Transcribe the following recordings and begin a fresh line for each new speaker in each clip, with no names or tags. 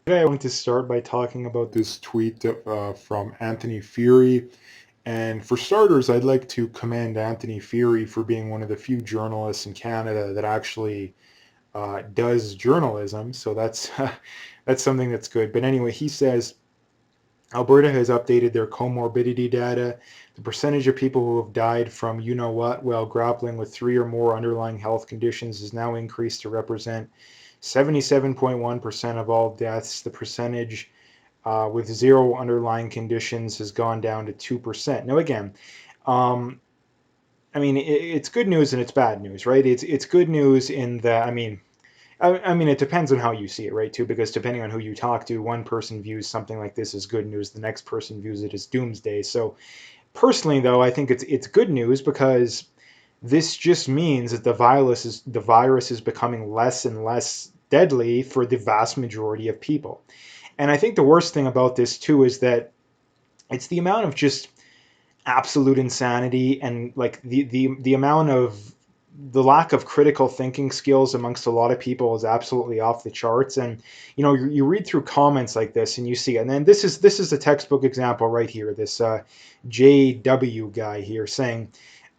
Today I wanted to start by talking about this tweet from Anthony Furey. And for starters, I'd like to commend Anthony Furey for being one of the few journalists in Canada that actually does journalism. So that's that's something that's good. But anyway, he says Alberta has updated their comorbidity data. The percentage of people who have died from you know what while grappling with three or more underlying health conditions is now increased to represent 77.1% of all deaths. The percentage with zero underlying conditions has gone down to 2%. Now, again, um, I mean, it's good news and it's bad news, right? It's good news in that, I mean, it depends on how you see it, right? Too, because depending on who you talk to, one person views something like this as good news, the next person views it as doomsday. So, personally, though, I think it's good news because this just means that the virus is becoming less and less deadly for the vast majority of people. And I think the worst thing about this too is that it's the amount of just absolute insanity and like the amount of the lack of critical thinking skills amongst a lot of people is absolutely off the charts. And you read through comments like this and you see, and then this is a textbook example right here. This JW guy here saying,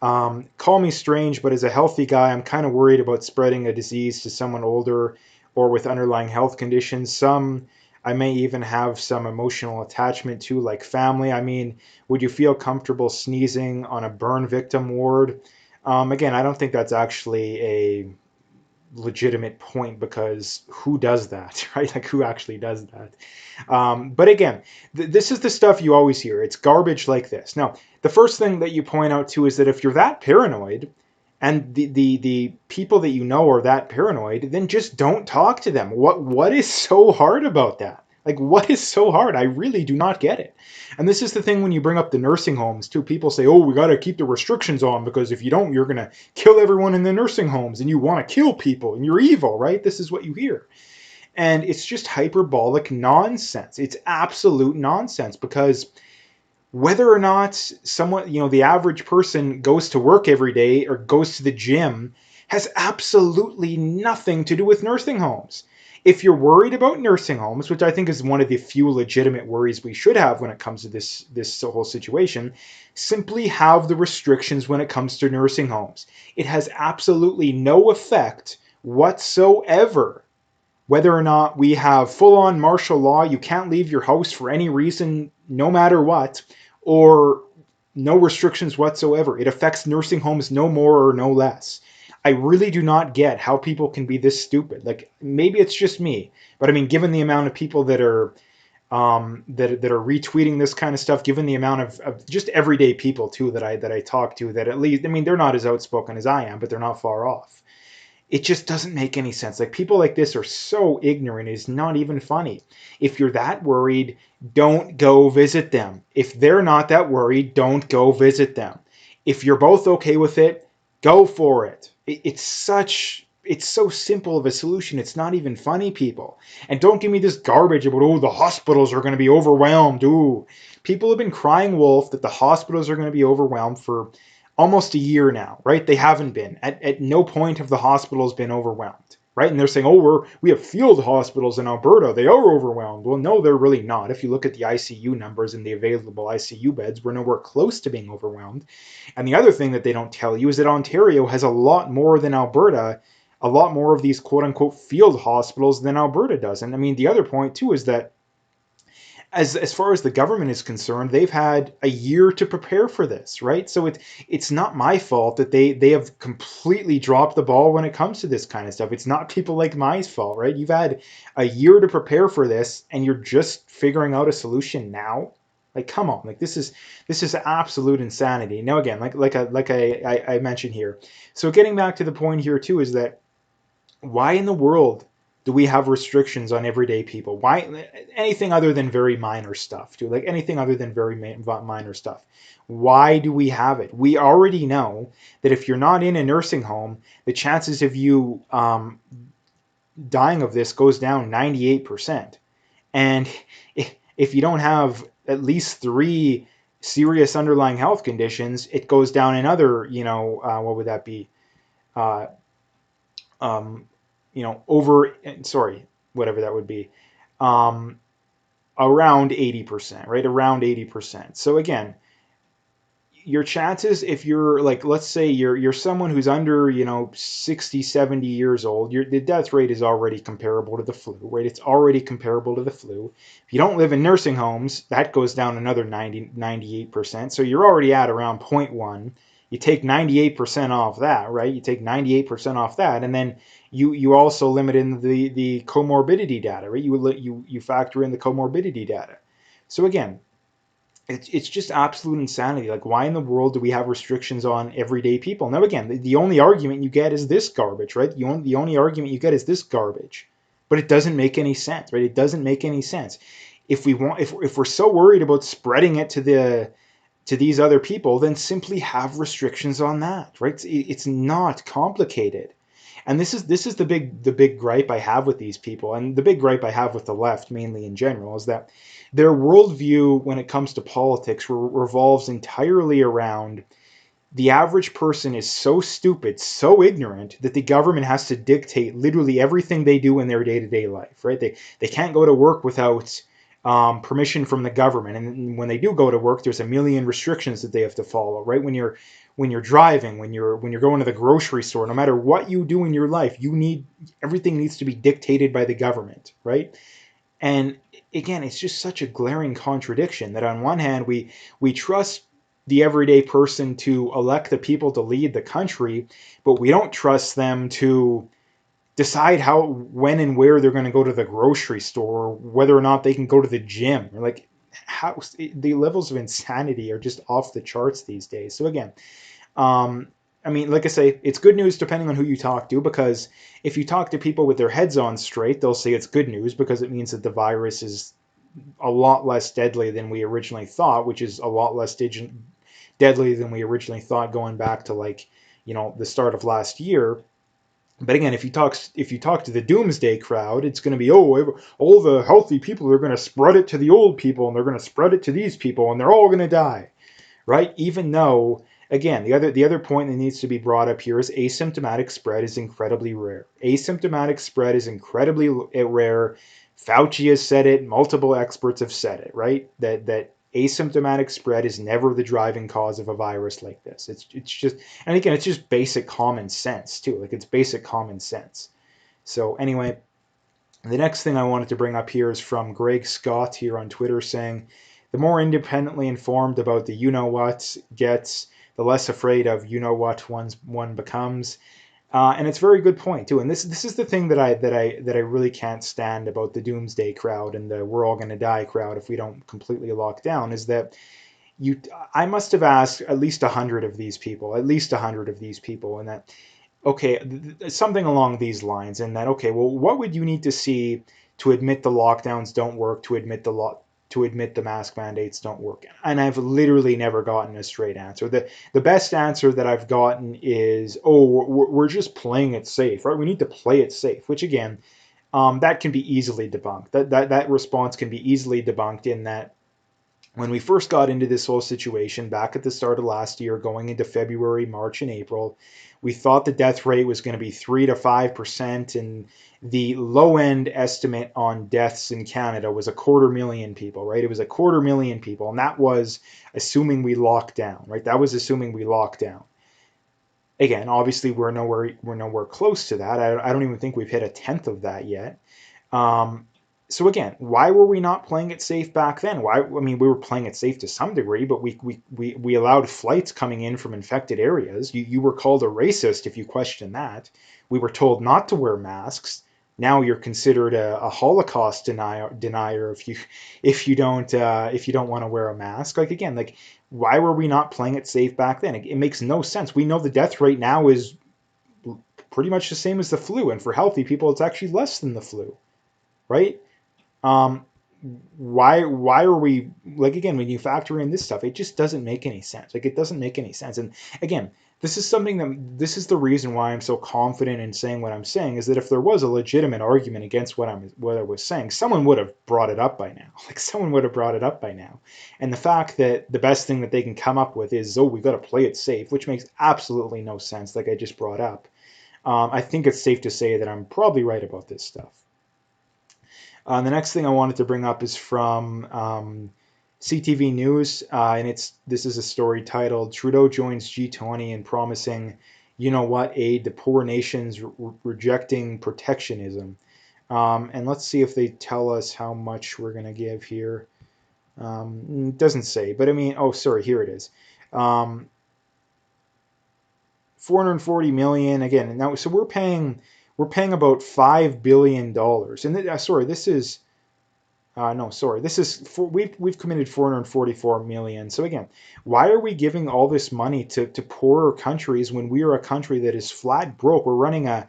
call me strange, but as a healthy guy, I'm kind of worried about spreading a disease to someone older or with underlying health conditions. Some I may even have some emotional attachment to, like family. I mean, would you feel comfortable sneezing on a burn victim ward? Again, I don't think that's actually a legitimate point because who does that, right? Like, who actually does that? But again, this is the stuff you always hear. It's garbage like this. Now, the first thing that you point out too is that if you're that paranoid, and the people that you know are that paranoid, then just don't talk to them. What is so hard about that? Like, what is so hard? I really do not get it. And this is the thing when you bring up the nursing homes too. People say, "Oh, we got to keep the restrictions on because if you don't, you're gonna kill everyone in the nursing homes, and you want to kill people, and you're evil, right?" This is what you hear, and it's just hyperbolic nonsense. It's absolute nonsense because whether or not someone, the average person goes to work every day or goes to the gym has absolutely nothing to do with nursing homes. If you're worried about nursing homes, which I think is one of the few legitimate worries we should have when it comes to this whole situation, simply have the restrictions when it comes to nursing homes. It has absolutely no effect whatsoever whether or not we have full on martial law, you can't leave your house for any reason, no matter what, or no restrictions whatsoever. It affects nursing homes no more or no less. I really do not get how people can be this stupid. Like, maybe it's just me, but I mean, given the amount of people that are that are retweeting this kind of stuff, given the amount of just everyday people too that I talk to, that at least, I mean, they're not as outspoken as I am, but they're not far off. It just doesn't make any sense. Like, people like this are so ignorant, it's not even funny. If you're that worried, don't go visit them. If they're not that worried, don't go visit them. If you're both okay with it, go for it. It's so simple of a solution. It's not even funny, people. And don't give me this garbage about, oh, the hospitals are going to be overwhelmed. Ooh, people have been crying wolf that the hospitals are going to be overwhelmed for almost a year now, right? They haven't been. At no point have the hospitals been overwhelmed, right? And they're saying, oh, we have field hospitals in Alberta. They are overwhelmed. Well, no, they're really not. If you look at the ICU numbers and the available ICU beds, we're nowhere close to being overwhelmed. And the other thing that they don't tell you is that Ontario has a lot more than Alberta, a lot more of these quote unquote field hospitals than Alberta does. And I mean, the other point too is that as far as the government is concerned, they've had a year to prepare for this, right? So it's not my fault that they have completely dropped the ball when it comes to this kind of stuff. It's not people like my fault, right? You've had a year to prepare for this, and you're just figuring out a solution now. Like, come on, like this is absolute insanity. Now, again, like I mentioned here. So getting back to the point here too is that why in the world do we have restrictions on everyday people? Why anything other than very minor stuff, dude? Like anything other than very minor stuff. Why do we have it? We already know that if you're not in a nursing home, the chances of you dying of this goes down 98%. And if you don't have at least three serious underlying health conditions, it goes down another, what would that be? Uh, over, sorry, whatever that would be.
um, around 80%, right? Around 80%. So again, your chances, if you're like, let's say you're someone who's under 60, 70 years old, the death rate is already comparable to the flu, right? It's already comparable to the flu. If you don't live in nursing homes, that goes down another 98%. So you're already at around zero point 0.1. You take 98% off that, right? You take 98% off that, and then you also limit in the comorbidity data, right? You factor in the comorbidity data. So again, it's just absolute insanity. Like, why in the world do we have restrictions on everyday people? Now, again, the only argument you get is this garbage, right? The only argument you get is this garbage, but it doesn't make any sense, right? It doesn't make any sense. If we're so worried about spreading it to these other people, then simply have restrictions on that, right? It's not complicated. And this is the big gripe I have with these people, and the big gripe I have with the left, mainly in general, is that their worldview when it comes to politics revolves entirely around the average person is so stupid, so ignorant that the government has to dictate literally everything they do in their day-to-day life, right? They can't go to work without permission from the government, and when they do go to work, there's a million restrictions that they have to follow, right? When you're driving, when you're going to the grocery store, no matter what you do in your life, everything needs to be dictated by the government, right? And again, it's just such a glaring contradiction that on one hand we trust the everyday person to elect the people to lead the country, but we don't trust them to decide how, when, and where they're going to go to the grocery store, or whether or not they can go to the gym. Like, how the levels of insanity are just off the charts these days. So again, um, I mean, like I say, it's good news depending on who you talk to, because if you talk to people with their heads on straight, they'll say it's good news because it means that the virus is a lot less deadly than we originally thought, which is a lot less deadly than we originally thought going back to, like, the start of last year. But again, if you talk to the doomsday crowd, it's going to be, oh, all the healthy people are going to spread it to the old people, and they're going to spread it to these people, and they're all going to die, right? Even though, again, the other point that needs to be brought up here is asymptomatic spread is incredibly rare. Asymptomatic spread is incredibly rare. Fauci has said it. Multiple experts have said it, right? That asymptomatic spread is never the driving cause of a virus like this. It's just, and again, it's just basic common sense too. Like, it's basic common sense. So anyway, the next thing I wanted to bring up here is from Greg Scott here on Twitter, saying, the more independently informed about the you know what gets, the less afraid of you know what one becomes. And it's a very good point too. And this is the thing that I really can't stand about the doomsday crowd and the we're all going to die crowd if we don't completely lock down, is that you I must have asked at least 100 of these people, and that, okay, something along these lines, and that, okay, well, what would you need to see to admit the lockdowns don't work, to admit the mask mandates don't work? And I've literally never gotten a straight answer. The best answer that I've gotten is, oh, we're just playing it safe, right? We need to play it safe, which again, that can be easily debunked. That response can be easily debunked in that when we first got into this whole situation back at the start of last year, going into February, March, and April, we thought the death rate was going to be 3 to 5%, and the low end estimate on deaths in Canada was 250,000 people, right? It was 250,000 people, and that was assuming we locked down, right? That was assuming we locked down. Again, obviously, we're nowhere close to that. I don't even think we've hit a tenth of that yet. Um, so again, why were we not playing it safe back then? Why? I mean, we were playing it safe to some degree, but we allowed flights coming in from infected areas. You were called a racist if you questioned that. We were told not to wear masks. Now you're considered a Holocaust denier if you don't want to wear a mask. Like, again, like, why were we not playing it safe back then? It makes no sense. We know the death rate now is pretty much the same as the flu, and for healthy people, it's actually less than the flu, right? Um, why are we, like, again, when you factor in this stuff, it just doesn't make any sense. Like, it doesn't make any sense. And again, this is the reason why I'm so confident in saying what I'm saying, is that if there was a legitimate argument against what I was saying, someone would have brought it up by now. Like, someone would have brought it up by now. And the fact that the best thing that they can come up with is, oh, we got to play it safe, which makes absolutely no sense, like I just brought up. I think it's safe to say that I'm probably right about this stuff. The next thing I wanted to bring up is from CTV News, and this is a story titled "Trudeau joins G20 in promising, you know what, aid to poor nations rejecting protectionism." And let's see if they tell us how much we're going to give here. It doesn't say, but I mean, oh, sorry, here it is. 440 million again. Now, so we're paying about $5 billion, and sorry, this is no, sorry. This is for, we've committed 444 million. So again, why are we giving all this money to poorer countries when we are a country that is flat broke? We're running a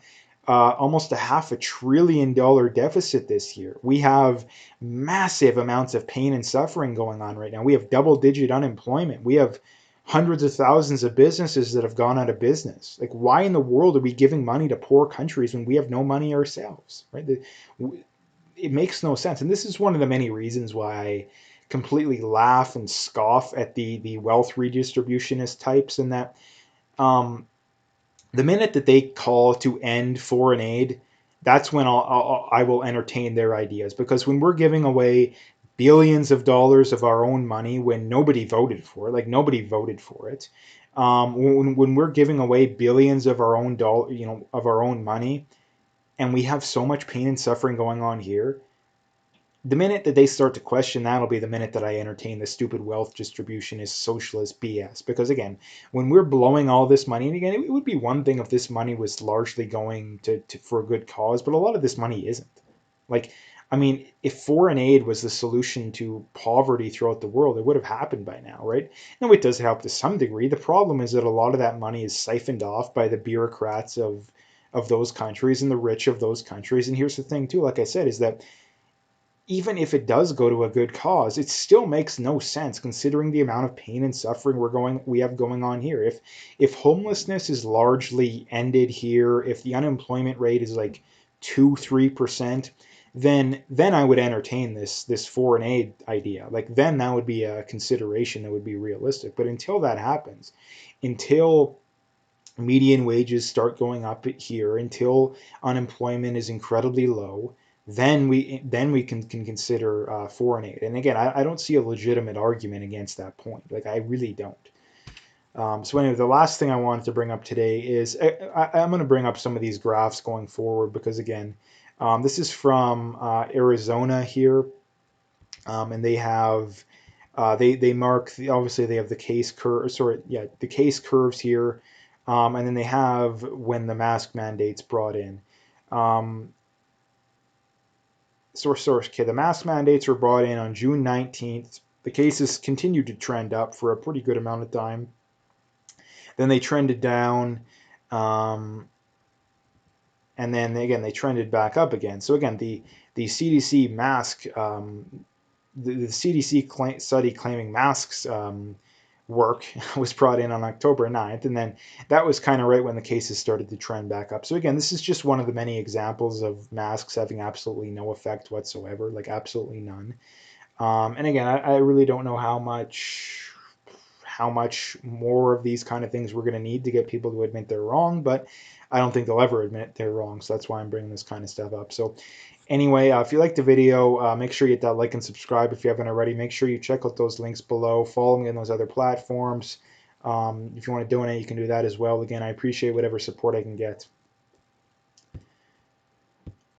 almost a $500 billion deficit this year. We have massive amounts of pain and suffering going on right now. We have double-digit unemployment. We have hundreds of thousands of businesses that have gone out of business. Like, why in the world are we giving money to poor countries when we have no money ourselves, right? It makes no sense. And this is one of the many reasons why I completely laugh and scoff at the wealth redistributionist types, and that um, the minute that they call to end foreign aid, that's when I will entertain their ideas. Because when we're giving away billions of dollars of our own money when nobody voted for it, like nobody voted for it, when we're giving away billions of our own of our own money, and we have so much pain and suffering going on here, the minute that they start to question that'll be the minute that I entertain the stupid wealth distributionist socialist BS. Because again, when we're blowing all this money, and again, it would be one thing if this money was largely going for a good cause, but a lot of this money isn't. Like, I mean, if foreign aid was the solution to poverty throughout the world, it would have happened by now, right? Now, it does help to some degree. The problem is that a lot of that money is siphoned off by the bureaucrats of those countries and the rich of those countries. And here's the thing, too, like I said, is that even if it does go to a good cause, it still makes no sense considering the amount of pain and suffering we have going on here. If homelessness is largely ended here, if the unemployment rate is like 2-3%, then I would entertain this foreign aid idea. Like, then that would be a consideration that would be realistic. But until that happens, until median wages start going up here, until unemployment is incredibly low, then we can consider foreign aid. And again, I don't see a legitimate argument against that point. Like, I really don't. So anyway, the last thing I wanted to bring up today is I'm going to bring up some of these graphs going forward because again, this is from Arizona here, and they have they mark obviously they have the case curve. Sorry, yeah, the case curves here, and then they have when the mask mandates brought in. Um, okay, the mask mandates were brought in on June 19th. The cases continued to trend up for a pretty good amount of time. Then they trended down, um, and then again they trended back up again. So again, the CDC mask, the CDC study claiming masks work was brought in on October 9th, and then that was kind of right when the cases started to trend back up. So again, this is just one of the many examples of masks having absolutely no effect whatsoever, like absolutely none. And again, I really don't know how much more of these kind of things we're going to need to get people to admit they're wrong, but I don't think they'll ever admit they're wrong. So that's why I'm bringing this kind of stuff up. So anyway, if you liked the video, make sure you hit that like and subscribe if you haven't already. Make sure you check out those links below. Follow me on those other platforms. If you want to donate, you can do that as well. Again, I appreciate whatever support I can get.